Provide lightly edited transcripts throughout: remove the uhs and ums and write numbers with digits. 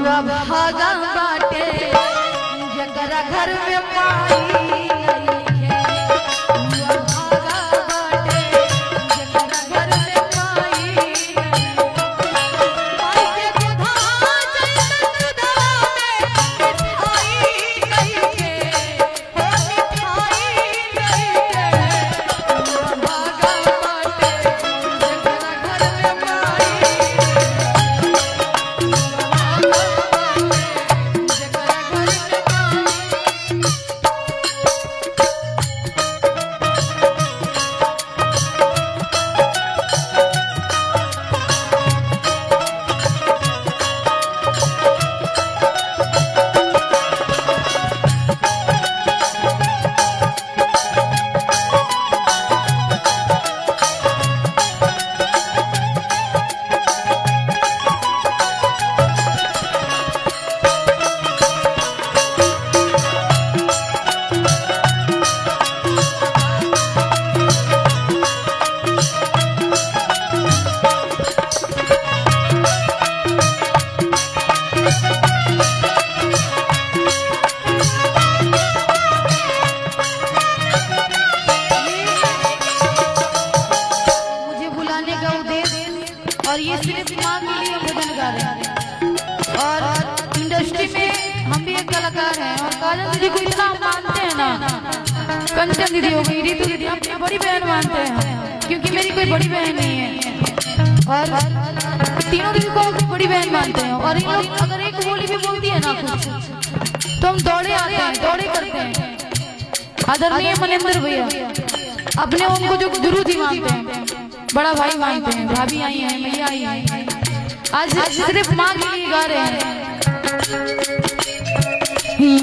भागा बाटे जकरा घर में पाई और ये सिर्फ माँ के लिए भजन गा रहे हैं। और इंडस्ट्री में हम भी एक कलाकार हैं और काजल दीदी को इतना मानते हैं ना, कंचन दीदी हो गई, रीतू दीदी अपनी बड़ी बहन मानते हैं क्योंकि मेरी कोई बड़ी बहन नहीं है और तीनों दीदी को अपनी बड़ी बहन मानते हैं। और इन लोग अगर एक बोली भी बोलती है ना कुछ तो हम दौड़े आते हैं, दौड़े करते हैं। आदरणीय मनेंद्र भैया अपने उनको जो गुरु जी मानते हैं, बड़ा भाई मानते हैं, भाभी आई हैं, मैया आई हैं, आज सिर्फ माँ के लिए गा रहे हैं।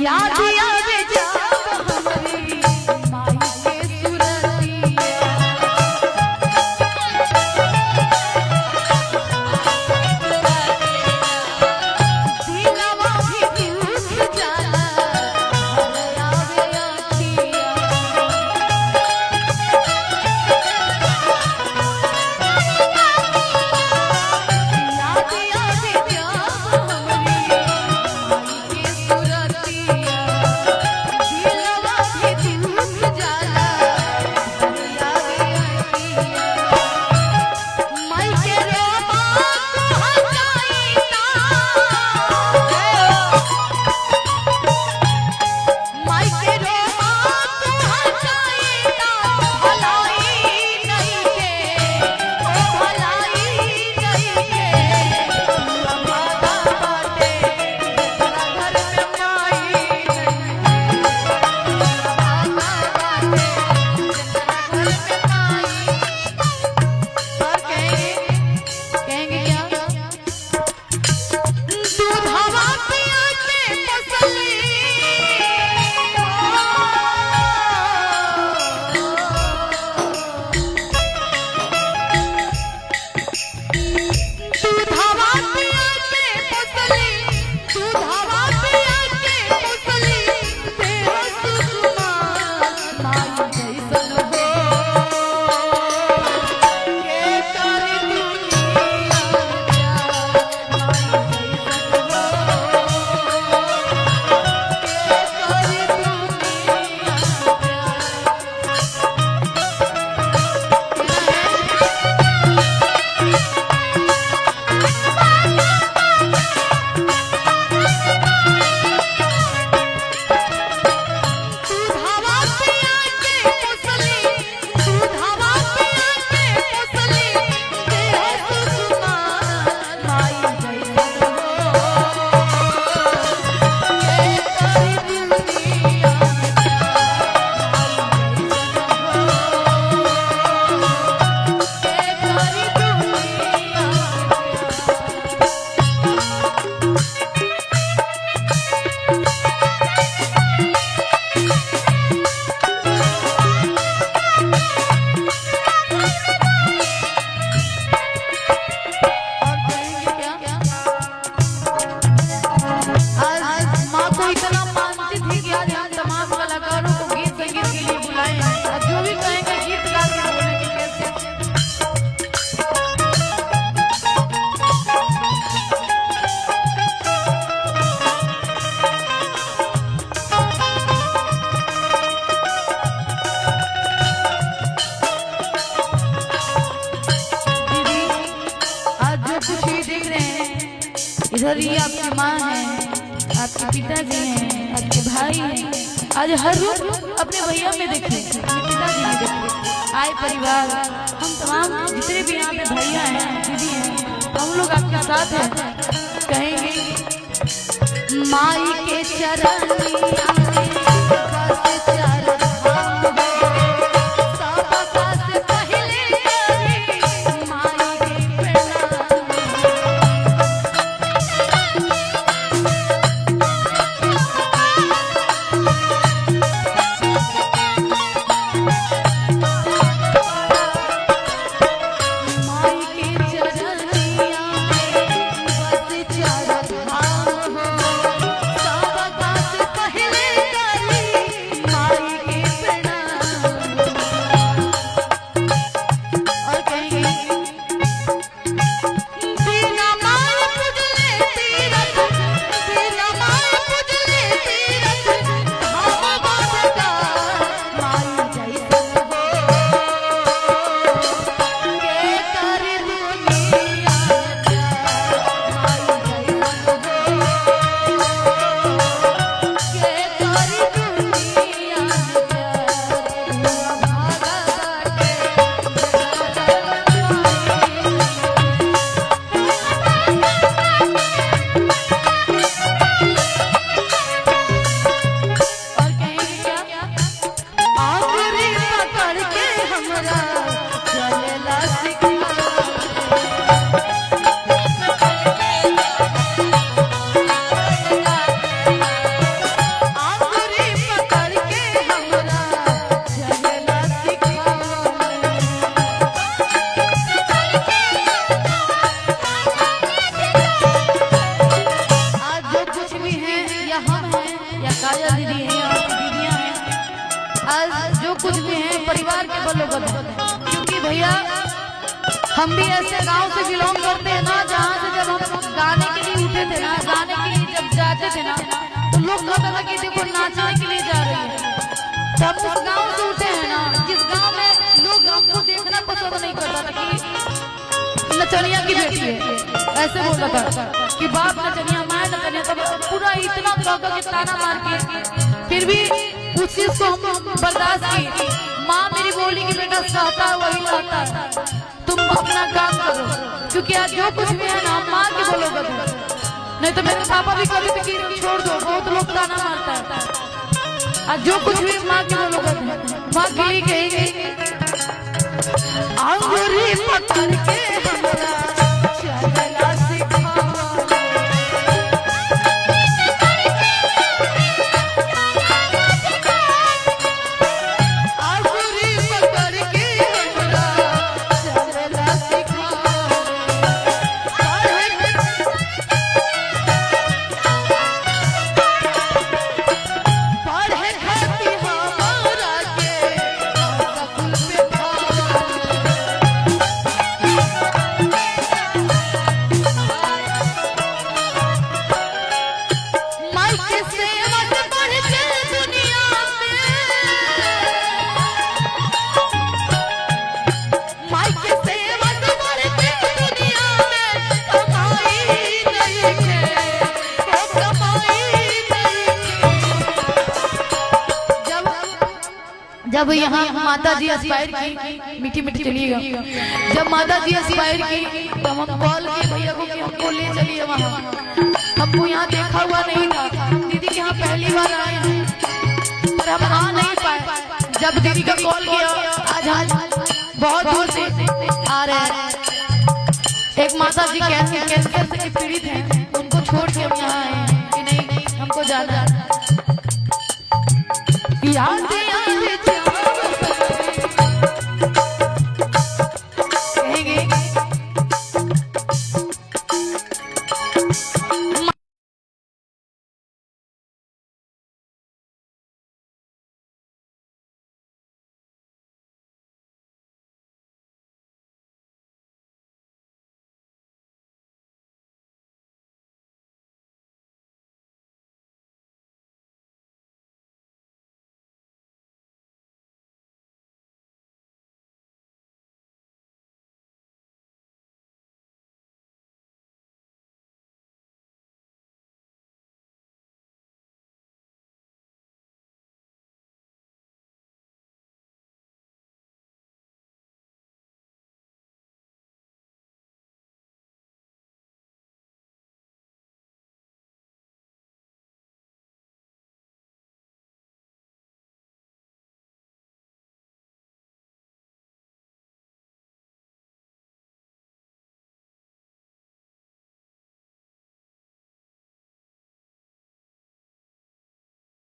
याद आवे उधर ही आपकी माँ है, आपके पिताजी हैं, आपके भाई हैं। आज हर रूप अपने भैया में देखे, अपने पिताजी में देखे। आए परिवार, हम तमाम जितने भी यहाँ पे भैया हैं, दीदी हैं, हम लोग आपके साथ हैं। कहेंगे माई के चरण जो कुछ भी है परिवार के बलोबल, क्योंकि भैया हम भी ऐसे गांव से बिलोंग करते हैं ना, जहाँ से जब हम गाने के लिए उठे थे ना, गाने के लिए जब जाते थे ना, तो लोग कहते थे कि देखो नाचने के लिए जा रहे हैं। तब उस गांव से उठे हैं ना, जिस गांव में लोग हमको देखना पसंद नहीं करता था कि नचनिया की बेटी है, ऐसे बोलता था कि बाप नचनिया माँ नचनिया, तब पूरा इतना के ताना मार के फिर भी उस चीज को हम बर्दाश्त की। माँ मेरी बोली कि बेटा सहता वही लाता, तुम अपना काम करो, क्योंकि आज जो कुछ भी है ना माँ के बोलोगे, नहीं तो मेरे पापा भी कभी तो कि छोड़ दो, बहुत लोग ताना मारता है। आज जो कुछ भी माँ के बोलोगे, माँ के लिए कहेगी अंगूरी पकड़ के जब यहाँ माता जी एक्सपायर की, मीठी मीठी चलिएगा, जब माता जी एक्सपायर की तो हम कॉल किए भैया को कि हमको ले चलिए वहाँ, हमको यहाँ देखा हुआ नहीं था, दीदी के यहाँ पहली बार आए हैं पर हम आ नहीं पाए। जब दीदी का कॉल किया, आज बहुत दूर से आ रहे हैं, एक माता जी कैंसर से पीड़ित हैं, उनको छोड़ के हम यहाँ आए कि नहीं हमको जाना है।